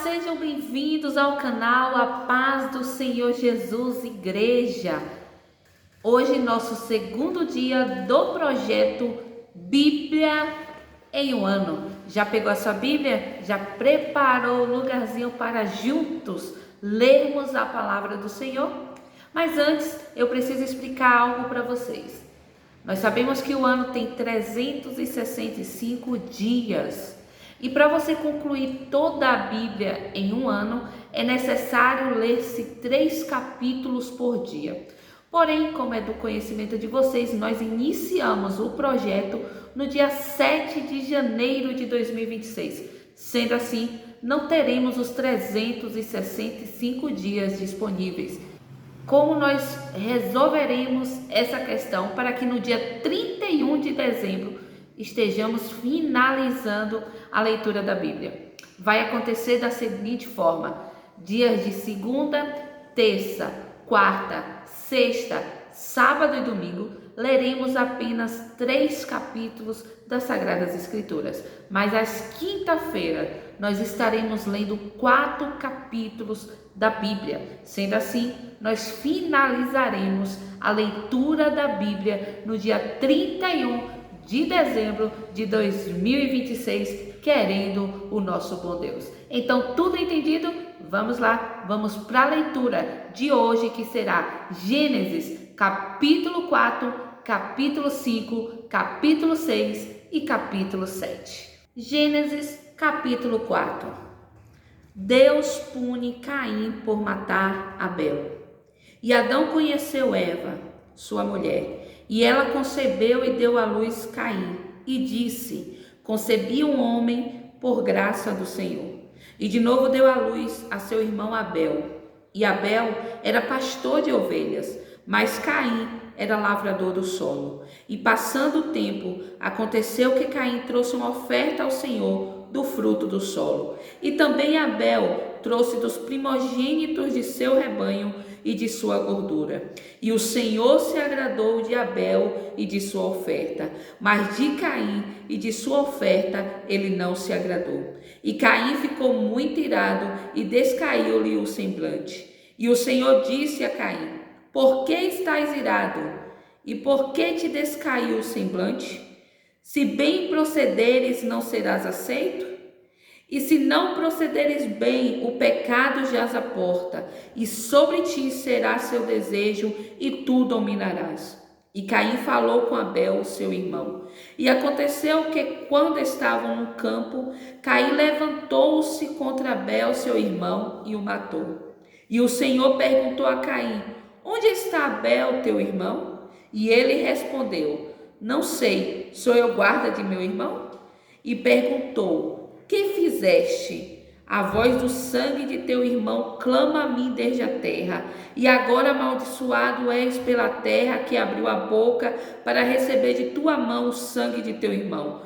sejam bem-vindos ao canal A Paz do Senhor Jesus Igreja. Hoje, nosso segundo dia do projeto Bíblia em um Ano. Já pegou a sua Bíblia? Já preparou o lugarzinho para juntos lermos a palavra do Senhor? Mas antes, eu preciso explicar algo para vocês. Nós sabemos que o ano tem 365 dias. E para você concluir toda a Bíblia em um ano, é necessário ler-se 3 capítulos por dia. Porém, como é do conhecimento de vocês, nós iniciamos o projeto no dia 7 de janeiro de 2026. Sendo assim, não teremos os 365 dias disponíveis. Como nós resolveremos essa questão para que no dia 31 de dezembro estejamos finalizando a leitura da Bíblia? Vai acontecer da seguinte forma: dias de segunda, terça, quarta, sexta, sábado e domingo, leremos apenas 3 capítulos das Sagradas Escrituras. Mas às quinta-feira nós estaremos lendo 4 capítulos da Bíblia. Sendo assim, nós finalizaremos a leitura da Bíblia no dia 31 de dezembro de 2026, querendo o nosso bom Deus. Então, tudo entendido? Vamos lá, vamos para a leitura de hoje, que será Gênesis, capítulo 4, capítulo 5, capítulo 6 e capítulo 7. Gênesis, capítulo 4. Deus pune Caim por matar Abel. E Adão conheceu Eva, sua mulher, e ela concebeu e deu à luz Caim, e disse: concebi um homem por graça do Senhor. E de novo deu à luz a seu irmão Abel. E Abel era pastor de ovelhas, mas Caim era lavrador do solo. E passando o tempo, aconteceu que Caim trouxe uma oferta ao Senhor do fruto do solo. E também Abel trouxe dos primogênitos de seu rebanho e de sua gordura. E o Senhor se agradou de Abel e de sua oferta, mas de Caim e de sua oferta ele não se agradou. E Caim ficou muito irado e descaiu-lhe o semblante. E o Senhor disse a Caim: por que estás irado? E por que te descaiu o semblante? Se bem procederes, não serás aceito? E se não procederes bem, o pecado jaz à porta, e sobre ti será seu desejo, e tu dominarás. E Caim falou com Abel, seu irmão. E aconteceu que, quando estavam no campo, Caim levantou-se contra Abel, seu irmão, e o matou. E o Senhor perguntou a Caim: onde está Abel, teu irmão? E ele respondeu: não sei, sou eu guarda de meu irmão? E perguntou: que fizeste? A voz do sangue de teu irmão clama a mim desde a terra. E agora amaldiçoado és pela terra que abriu a boca para receber de tua mão o sangue de teu irmão.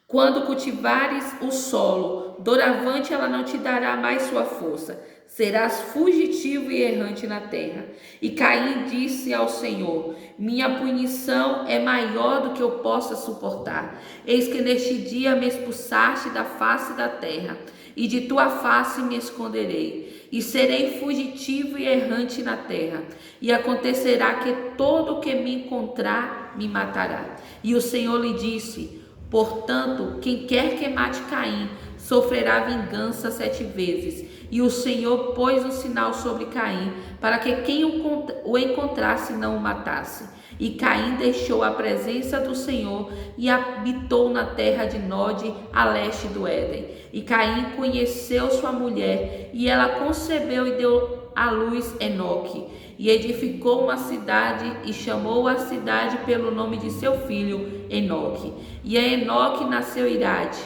Quando cultivares o solo, doravante ela não te dará mais sua força. Serás fugitivo e errante na terra. E Caim disse ao Senhor: minha punição é maior do que eu possa suportar. Eis que neste dia me expulsaste da face da terra, e de tua face me esconderei, e serei fugitivo e errante na terra. E acontecerá que todo o que me encontrar me matará. E o Senhor lhe disse: portanto, quem quer que mate Caim, sofrerá vingança 7 vezes. E o Senhor pôs um sinal sobre Caim, para que quem o encontrasse não o matasse. E Caim deixou a presença do Senhor e habitou na terra de Nod, a leste do Éden. E Caim conheceu sua mulher, e ela concebeu e deu à luz Enoque. E edificou uma cidade e chamou a cidade pelo nome de seu filho Enoque. E a Enoque nasceu Irade.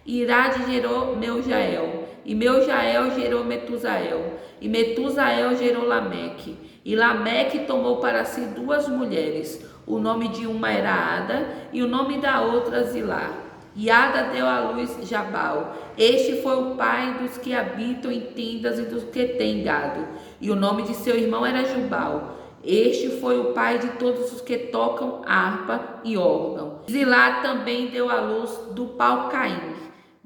Irade gerou Meujael. E Meujael gerou Metusael. E Metusael gerou Lameque. E Lameque tomou para si 2 mulheres. O nome de uma era Ada e o nome da outra Zilá. E Ada deu à luz Jabal. Este foi o pai dos que habitam em tendas e dos que têm gado. E o nome de seu irmão era Jubal. Este foi o pai de todos os que tocam harpa e órgão. Zilá também deu à luz do pau Caim.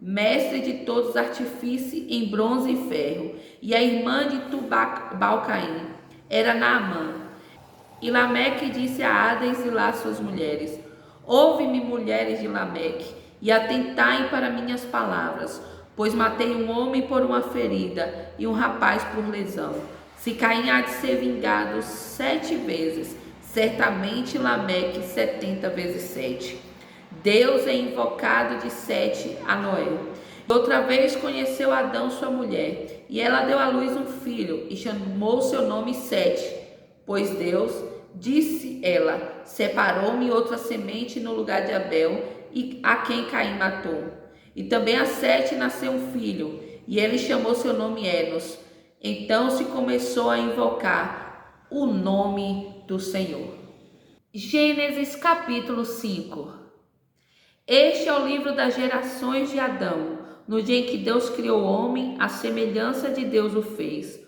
mestre de todos artifícios em bronze e ferro. E a irmã de Tubal-Caim era Naamã. E Lameque disse a Ada e Zilá, suas mulheres: ouve-me, mulheres de Lameque, e atentai para minhas palavras, pois matei um homem por uma ferida e um rapaz por lesão. Se Caim há de ser vingado 7 vezes, certamente Lameque 70 vezes 7. Deus é invocado de 7 a Noé. Outra vez conheceu Adão, sua mulher, e ela deu à luz um filho, e chamou seu nome Sete, pois Deus, disse ela, separou-me outra semente no lugar de Abel, e a quem Caim matou. E também a Sete nasceu um filho, e ele chamou seu nome Enos. Então se começou a invocar o nome do Senhor. Gênesis capítulo 5. Este é o livro das gerações de Adão. No dia em que Deus criou o homem, a semelhança de Deus o fez.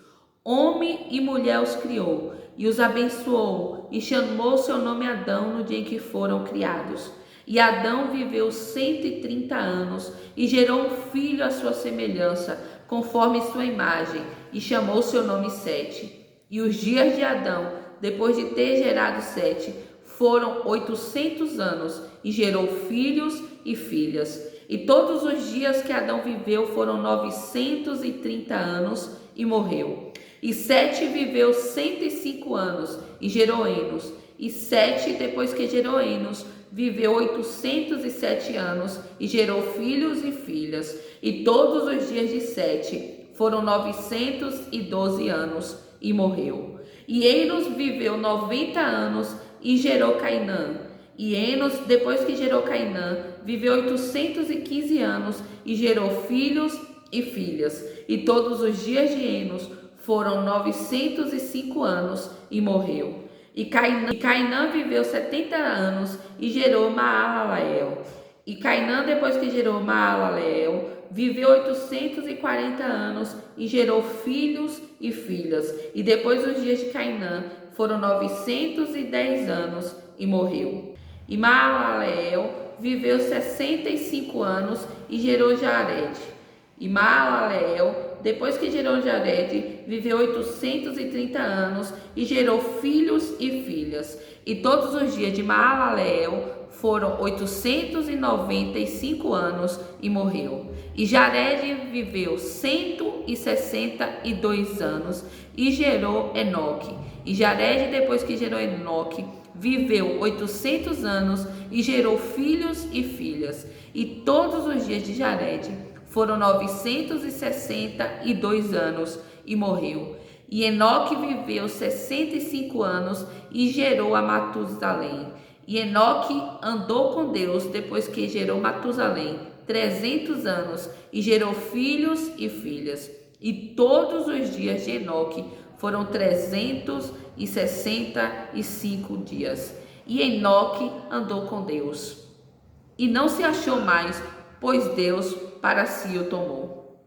Homem e mulher os criou, e os abençoou, e chamou seu nome Adão no dia em que foram criados. E Adão viveu 130 anos, e gerou um filho à sua semelhança, conforme sua imagem, e chamou seu nome Sete. E os dias de Adão, depois de ter gerado Sete, foram 800 anos, e gerou filhos e filhas. E todos os dias que Adão viveu foram 930 anos, e morreu. E Sete viveu 105 anos, e gerou Enos. E Sete, depois que gerou Enos, viveu 807 anos, e gerou filhos e filhas. E todos os dias de Sete foram 912 anos, e morreu. E Enos viveu 90 anos, e gerou Cainã. E Enos, depois que gerou Cainã, viveu 815 anos, e gerou filhos e filhas. E todos os dias de Enos foram 905 anos, e morreu. E Cainã viveu 70 anos, e gerou Maalaleel. E Cainã, depois que gerou Maalaleel, viveu 840 anos, e gerou filhos e filhas. E depois dos dias de Cainã foram 910 anos, e morreu. E Maalaleel viveu 65 anos, e gerou Jared. E Maalaleel, depois que gerou Jared, viveu 830 anos, e gerou filhos e filhas. E todos os dias de Maalaleel foram 895 anos, e morreu. E Jared viveu 162 anos, e gerou Enoque. E Jared, depois que gerou Enoque, viveu 800 anos, e gerou filhos e filhas. E todos os dias de Jared foram 962 anos, e morreu. E Enoque viveu 65 anos, e gerou a Matusalém. E Enoque andou com Deus depois que gerou Matusalém 300 anos, e gerou filhos e filhas. E todos os dias de Enoque foram 365 dias. E Enoque andou com Deus, e não se achou mais, pois Deus para si o tomou.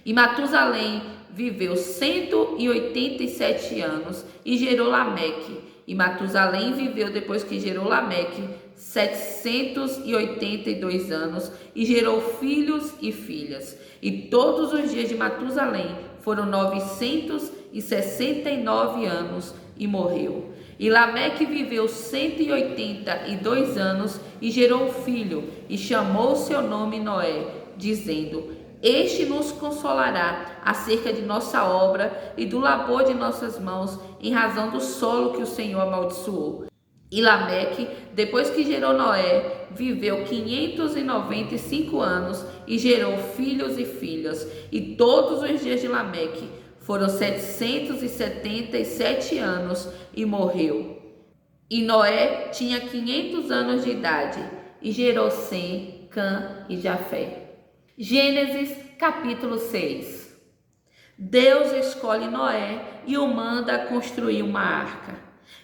E Matusalém viveu 187 anos, e gerou Lameque. E Matusalém viveu, depois que gerou Lameque, 782 anos, e gerou filhos e filhas. E todos os dias de Matusalém foram 969 anos, e morreu. E Lameque viveu 182 anos, e gerou um filho, e chamou seu nome Noé, dizendo: este nos consolará acerca de nossa obra e do labor de nossas mãos, em razão do solo que o Senhor amaldiçoou. E Lameque, depois que gerou Noé, viveu 595 anos, e gerou filhos e filhas. E todos os dias de Lameque foram 777 anos, e morreu. E Noé tinha 500 anos de idade, e gerou Sem, Cã e Jafé. Gênesis capítulo 6. Deus escolhe Noé e o manda construir uma arca.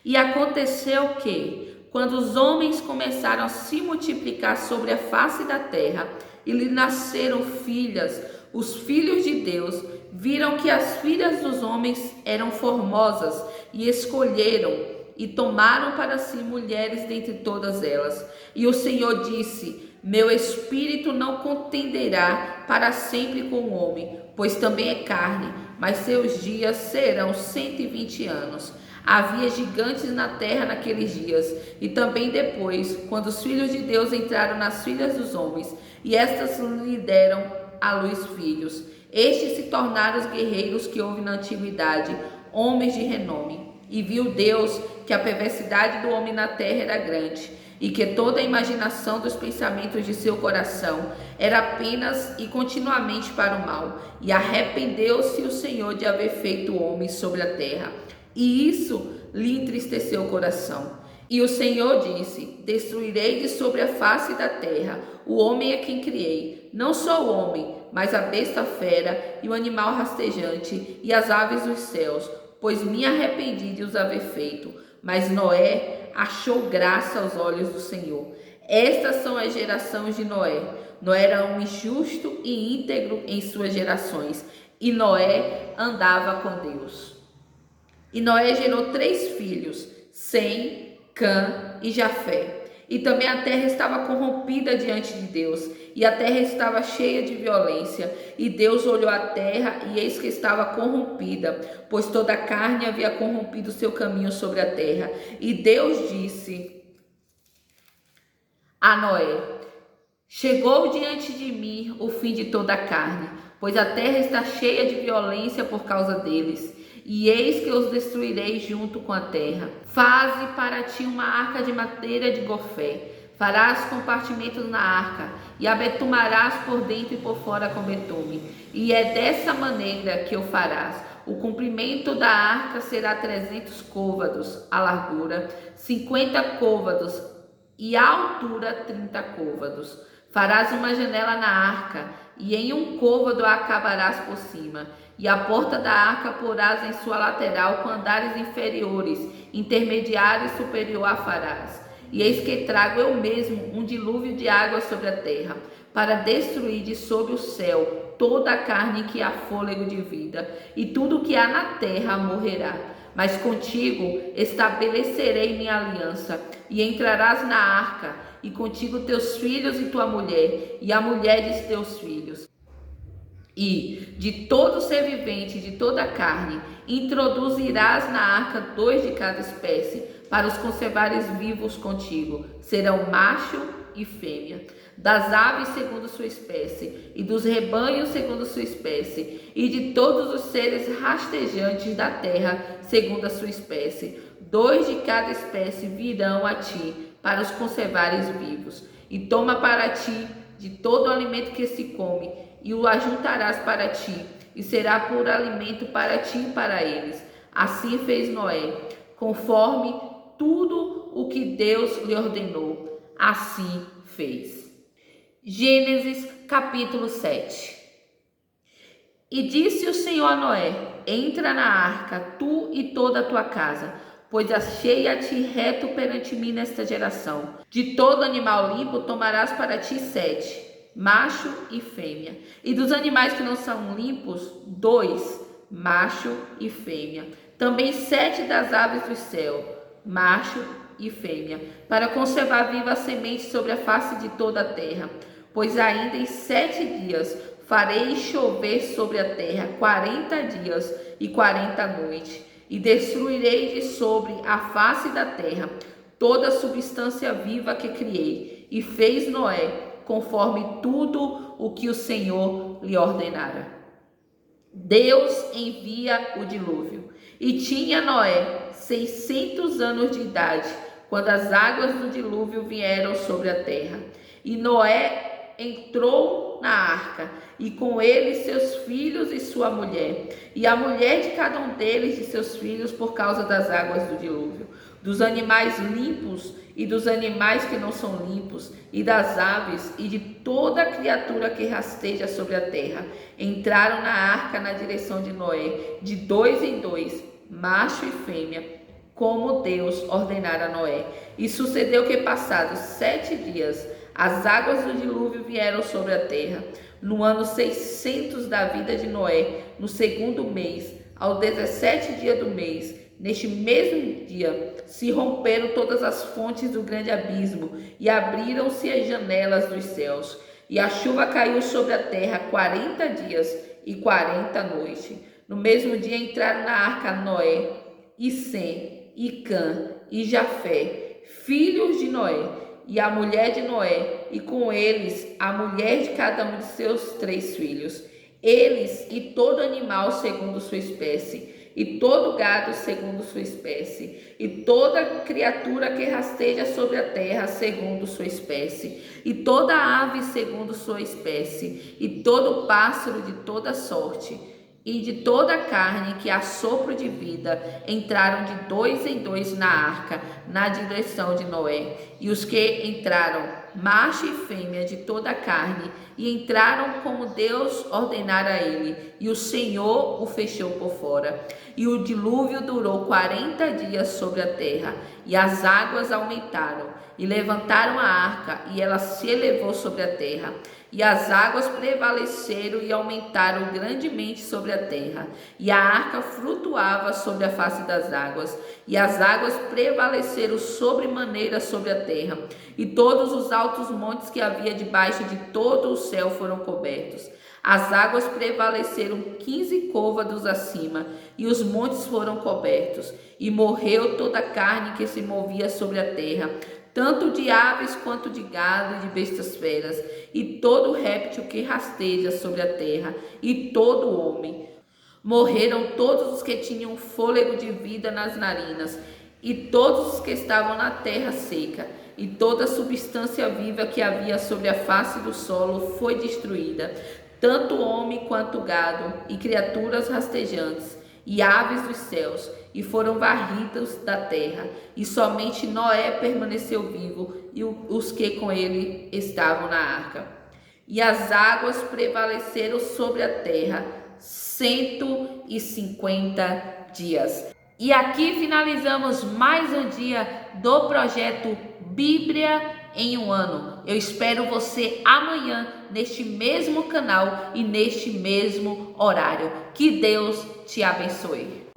E aconteceu que, quando os homens começaram a se multiplicar sobre a face da terra, e lhe nasceram filhas, os filhos de Deus viram que as filhas dos homens eram formosas, e escolheram e tomaram para si mulheres dentre todas elas. E o Senhor disse: Meu espírito não contenderá para sempre com o homem, pois também é carne, mas seus dias serão 120 anos. Havia gigantes na terra naqueles dias, e também depois, quando os filhos de Deus entraram nas filhas dos homens, e estas lhe deram à luz filhos. Estes se tornaram os guerreiros que houve na antiguidade, homens de renome. E viu Deus que a perversidade do homem na terra era grande, e que toda a imaginação dos pensamentos de seu coração era apenas e continuamente para o mal. E arrependeu-se o Senhor de haver feito o homem sobre a terra, e isso lhe entristeceu o coração. E o Senhor disse: destruirei de sobre a face da terra o homem a quem criei, não só o homem, mas a besta fera e o animal rastejante e as aves dos céus, pois me arrependi de os haver feito. Mas Noé achou graça aos olhos do Senhor. Estas são as gerações de Noé. Noé era homem justo e íntegro em suas gerações, e Noé andava com Deus. E Noé gerou 3 filhos, Sem, Cã e Jafé. E também a terra estava corrompida diante de Deus, e a terra estava cheia de violência. E Deus olhou a terra, e eis que estava corrompida, pois toda a carne havia corrompido seu caminho sobre a terra. E Deus disse a Noé: chegou diante de mim o fim de toda a carne, pois a terra está cheia de violência por causa deles. E eis que os destruirei junto com a terra. Faze para ti uma arca de madeira de gofé. Farás compartimentos na arca, e a betumarás por dentro e por fora com betume. E é dessa maneira que o farás. O comprimento da arca será 300 côvados, a largura 50 côvados e a altura 30 côvados. Farás uma janela na arca, e em um côvado a acabarás por cima. E a porta da arca porás em sua lateral com andares inferiores, intermediário e superior a farás. E eis que trago eu mesmo um dilúvio de água sobre a terra, para destruir de sobre o céu toda a carne que há fôlego de vida, e tudo que há na terra morrerá. Mas contigo estabelecerei minha aliança, e entrarás na arca, e contigo teus filhos e tua mulher, e a mulher de teus filhos. E de todo ser vivente, de toda a carne, introduzirás na arca 2 de cada espécie, para os conservares vivos contigo. Serão macho e fêmea. Das aves segundo sua espécie, e dos rebanhos segundo sua espécie, e de todos os seres rastejantes da terra segundo a sua espécie. 2 de cada espécie virão a ti, para os conservares vivos. E toma para ti de todo o alimento que se come, e o ajuntarás para ti, e será por alimento para ti e para eles. Assim fez Noé, conforme tudo o que Deus lhe ordenou, assim fez. Gênesis capítulo 7. E disse o Senhor a Noé: entra na arca, tu e toda a tua casa, pois achei a ti reto perante mim nesta geração. De todo animal limpo tomarás para ti 7, macho e fêmea. E dos animais que não são limpos, 2, macho e fêmea. Também 7 das aves do céu, macho e fêmea, para conservar viva a semente sobre a face de toda a terra. Pois ainda em 7 dias farei chover sobre a terra 40 dias e 40 noites, e destruirei de sobre a face da terra toda a substância viva que criei. E fez Noé conforme tudo o que o Senhor lhe ordenara. Deus envia o dilúvio. E tinha Noé 600 anos de idade, quando as águas do dilúvio vieram sobre a terra. E Noé entrou na arca, e com ele seus filhos e sua mulher, e a mulher de cada um deles e seus filhos, por causa das águas do dilúvio, dos animais limpos e dos animais que não são limpos, e das aves e de toda criatura que rasteja sobre a terra. Entraram na arca na direção de Noé, de 2 em 2, macho e fêmea, como Deus ordenara a Noé. E sucedeu que, passados 7 dias, as águas do dilúvio vieram sobre a terra. No ano 600 da vida de Noé, no 2º mês, ao 17º dia do mês, neste mesmo dia, se romperam todas as fontes do grande abismo, e abriram-se as janelas dos céus, e a chuva caiu sobre a terra 40 dias e 40 noites. No mesmo dia entraram na arca Noé, e Sem, e Cã, e Jafé, filhos de Noé, e a mulher de Noé, e com eles a mulher de cada um de seus 3 filhos, eles e todo animal segundo sua espécie, e todo gado segundo sua espécie, e toda criatura que rasteja sobre a terra segundo sua espécie, e toda ave segundo sua espécie, e todo pássaro de toda sorte, e de toda a carne que há sopro de vida, entraram de 2 em 2 na arca, na direção de Noé. E os que entraram, macho e fêmea de toda a carne, e entraram como Deus ordenara a ele, e o Senhor o fechou por fora. E o dilúvio durou 40 dias sobre a terra, e as águas aumentaram, e levantaram a arca, e ela se elevou sobre a terra. E as águas prevaleceram e aumentaram grandemente sobre a terra, e a arca flutuava sobre a face das águas, e as águas prevaleceram sobremaneira sobre a terra, e todos os altos montes que havia debaixo de todo o céu foram cobertos. As águas prevaleceram 15 côvados acima, e os montes foram cobertos, e morreu toda a carne que se movia sobre a terra, tanto de aves quanto de gado e de bestas feras, e todo réptil que rasteja sobre a terra, e todo homem. Morreram todos os que tinham fôlego de vida nas narinas, e todos os que estavam na terra seca, e toda a substância viva que havia sobre a face do solo foi destruída, tanto homem quanto gado, e criaturas rastejantes, e aves dos céus, e foram varridos da terra, e somente Noé permaneceu vivo, e os que com ele estavam na arca. E as águas prevaleceram sobre a terra 150 dias. E aqui finalizamos mais um dia do projeto Bíblia em um Ano. Eu espero você amanhã neste mesmo canal e neste mesmo horário. Que Deus te abençoe.